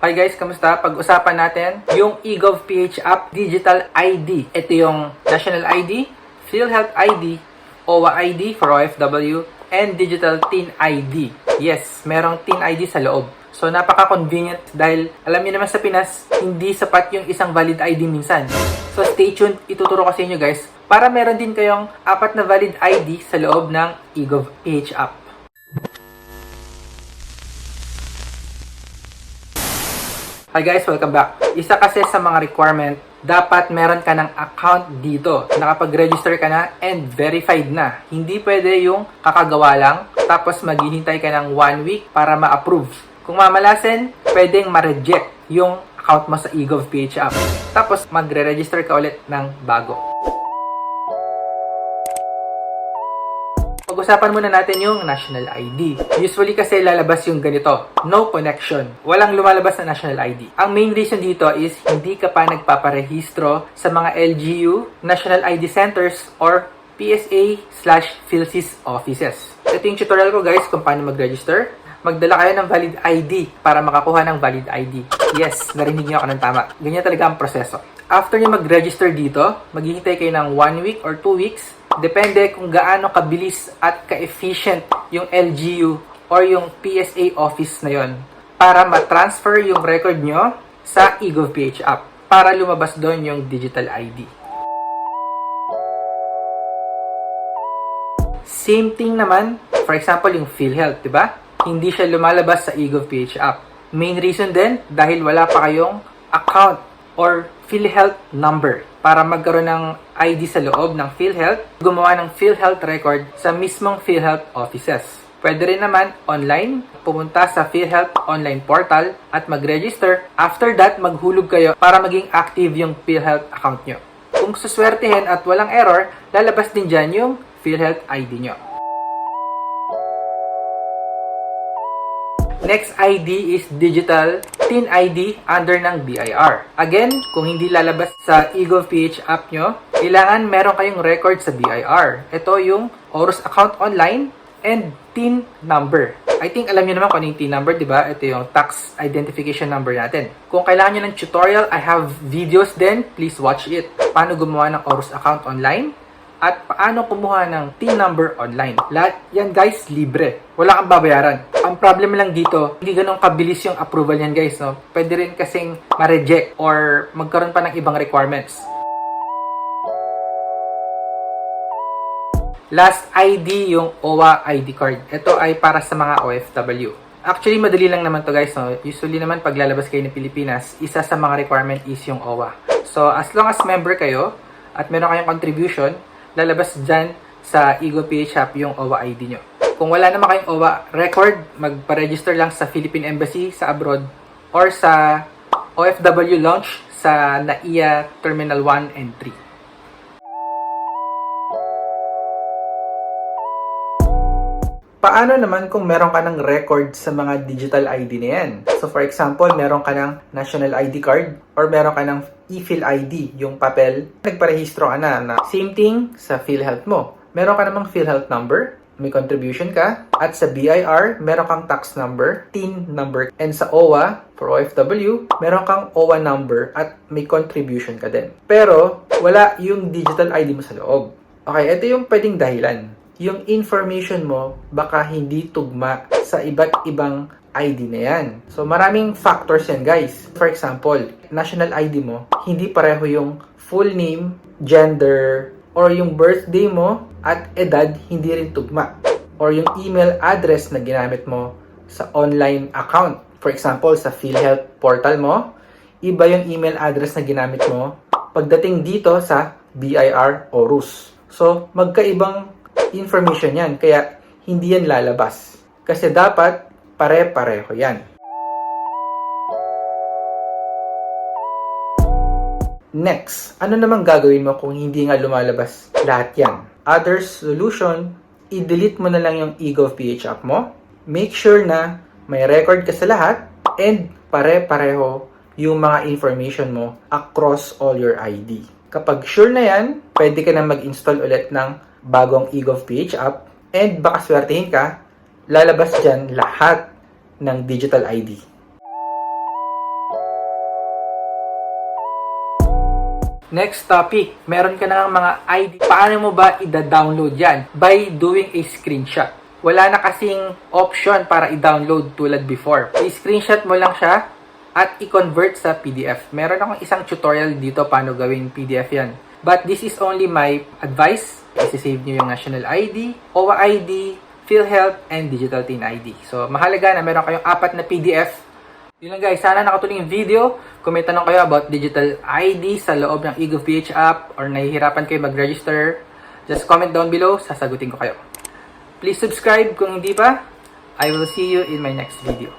Hi guys, kamusta? Pag-usapan natin yung eGovPH app Digital ID. Ito yung National ID, PhilHealth ID, OWA ID for OFW, and Digital TIN ID. Yes, merong TIN ID sa loob. So, napaka-convenient dahil alam niyo naman sa Pinas, hindi sapat yung isang valid ID minsan. So, stay tuned. Ituturo ko sa inyo guys para meron din kayong 4 na valid ID sa loob ng eGovPH app. Hi guys, welcome back. Isa kasi sa mga requirement, dapat meron ka ng account dito. Nakapag-register ka na and verified na. Hindi pwede yung kakagawa lang, tapos maghihintay ka ng 1 week para ma-approve. Kung mamalasin, pwedeng ma-reject yung account mo sa eGovPH app. Tapos magre-register ka ulit ng bago. Pag-usapan muna natin yung National ID. Usually kasi lalabas yung ganito, no connection. Walang lumalabas na National ID. Ang main reason dito is hindi ka pa nagpaparehistro sa mga LGU, National ID Centers, or PSA/PhilSys offices. Ito yung tutorial ko guys kung paano mag-register. Magdala kayo ng valid ID para makakuha ng valid ID. Yes, narinig niyo ako ng tama. Ganyan talaga ang proseso. After nyo mag-register dito, maghihintay kayo ng 1 week or 2 weeks. Depende kung gaano kabilis at ka-efficient yung LGU or yung PSA office na yon para ma-transfer yung record nyo sa eGovPH app para lumabas doon yung digital ID. Same thing naman, for example, yung PhilHealth, diba? Hindi siya lumalabas sa eGovPH app. Main reason din, dahil wala pa kayong account or PhilHealth number para magkaroon ng ID sa loob ng PhilHealth, gumawa ng PhilHealth record sa mismong PhilHealth offices. Pwede rin naman online, pumunta sa PhilHealth online portal at mag-register. After that, maghulog kayo para maging active yung PhilHealth account nyo. Kung suswertehin at walang error, lalabas din dyan yung PhilHealth ID nyo. Next ID is Digital TIN ID under ng BIR. Again, kung hindi lalabas sa eGovPH app nyo, kailangan meron kayong record sa BIR. Ito yung ORUS account online and TIN number. I think alam nyo naman kung ano yung TIN number, di ba? Ito yung tax identification number natin. Kung kailangan nyo ng tutorial, I have videos din. Please watch it. Paano gumawa ng ORUS account online at paano kumuha ng TIN number online. Lahat yan guys, libre. Wala kang babayaran. Ang problem lang dito, hindi ganun kabilis yung approval yan guys, no? Pwede rin kasing ma-reject or magkaroon pa ng ibang requirements. Last ID, yung OWA ID card. Ito ay para sa mga OFW. Actually, madali lang naman to guys, no? Usually naman, pag lalabas kayo ng Pilipinas, isa sa mga requirement is yung OWA. So, as long as member kayo at meron kayong contribution, lalabas dyan sa eGovPH app yung OWA ID nyo. Kung wala naman kayong OWA record, magpa-register lang sa Philippine Embassy sa abroad or sa OFW launch sa NAIA Terminal 1 and 3. Paano naman kung meron ka ng record sa mga digital ID na yan? So for example, meron ka ng National ID card or meron ka ng ePhil ID, yung papel. Nagparehistro ka na. Same thing sa PhilHealth mo. Meron ka namang PhilHealth number, may contribution ka, at sa BIR, meron kang tax number, TIN number, and sa OWA, for OFW, meron kang OWA number at may contribution ka din. Pero, wala yung digital ID mo sa loob. Okay, ito yung pwedeng dahilan. Yung information mo baka hindi tugma sa iba't ibang ID na yan. So, maraming factors yan, guys. For example, national ID mo, hindi pareho yung full name, gender, or yung birthday mo at edad, hindi rin tugma. Or yung email address na ginamit mo sa online account. For example, sa PhilHealth portal mo, iba yung email address na ginamit mo pagdating dito sa BIR o RUS. So, magkaibang information yan, kaya hindi yan lalabas. Kasi dapat pare-pareho yan. Next, ano namang gagawin mo kung hindi nga lumalabas lahat yan? Other solution, i-delete mo na lang yung eGovPH app mo. Make sure na may record ka sa lahat and pare-pareho yung mga information mo across all your ID. Kapag sure na yan, pwede ka na mag-install ulit ng bagong eGovPH app and baka swertihin ka, lalabas dyan lahat ng digital ID. Next topic, meron ka na ng mga ID. Paano mo ba i-download yan? By doing a screenshot. Wala na kasing option para i-download tulad before. I-screenshot mo lang siya at i-convert sa PDF. Meron akong isang tutorial dito paano gawing PDF yan. But this is only my advice. I-save nyo yung National ID, OWA ID, PhilHealth, and Digital TIN ID. So, mahalaga na meron kayong 4 na PDF. Yun lang guys, sana nakatuloy yung video. Kung may tanong kayo about Digital ID sa loob ng eGovPH app or nahihirapan kayo mag-register, just comment down below, sasagutin ko kayo. Please subscribe kung hindi pa. I will see you in my next video.